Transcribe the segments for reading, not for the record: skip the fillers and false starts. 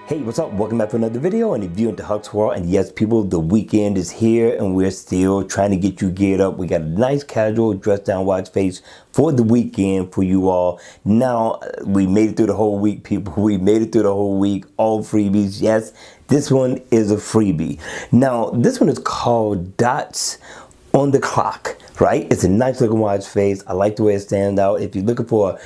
Hey, what's up? Welcome back for another video and a view into Huck's World. And yes, people, the weekend is here and we're still trying to get you geared up. We got a nice casual dress down watch face for the weekend for you all. Now, we made it through the whole week, people. We made it through the whole week. All freebies. Yes, this one is a freebie. Now, this one is called Dots on the Clock, right? It's a nice looking watch face. I like the way it stands out. If you're looking for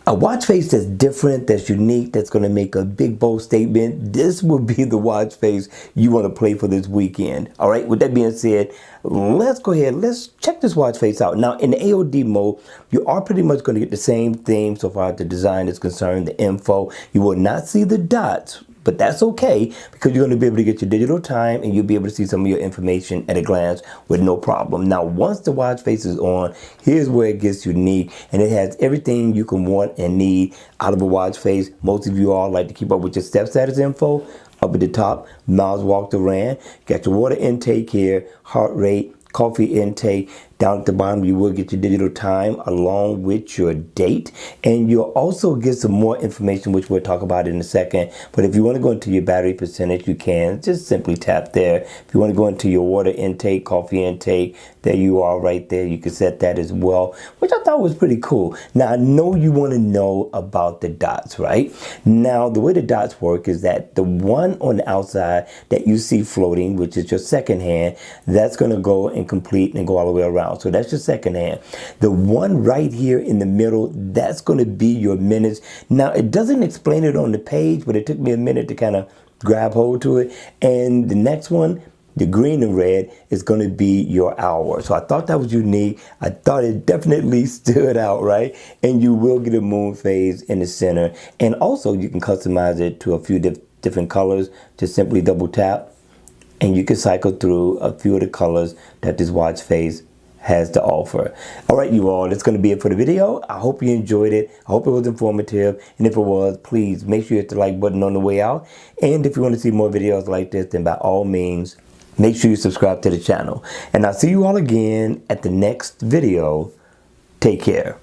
a watch face that's different, that's unique, that's going to make a big, bold statement, this will be the watch face you want to play for this weekend. All right, with that being said, let's go ahead. Let's check this watch face out. Now, in the AOD mode, you are pretty much going to get the same theme so far as the design is concerned, the info. You will not see the dots, but that's okay because you're going to be able to get your digital time and you'll be able to see some of your information at a glance with no problem. Now, once the watch face is on, here's where it gets unique, and it has everything you can want and need out of a watch face. Most of you all like to keep up with your step status info. Up at the top, miles walked or ran. Got your water intake here, heart rate, coffee intake. Down at the bottom, you will get your digital time along with your date. And you'll also get some more information, which we'll talk about in a second. But if you want to go into your battery percentage, you can. Just simply tap there. If you want to go into your water intake, coffee intake, there you are right there. You can set that as well, which I thought was pretty cool. Now, I know you want to know about the dots, right? Now, the way the dots work is that the one on the outside that you see floating, which is your second hand, that's going to go and complete and go all the way around. So that's your second hand. The one right here in the middle, that's going to be your minutes. Now, it doesn't explain it on the page, but it took me a minute to kind of grab hold to it. And the next one, the green and red, is going to be your hour. So I thought that was unique. I thought it definitely stood out, right? And you will get a moon phase in the center. And also, you can customize it to a few different colors. Just simply double tap, and you can cycle through a few of the colors that this watch face has to offer. All right, you all, that's going to be it for the video. I hope you enjoyed it. I hope it was informative. And if it was, please make sure you hit the like button on the way out. And if you want to see more videos like this, then by all means, make sure you subscribe to the channel. And I'll see you all again at the next video. Take care.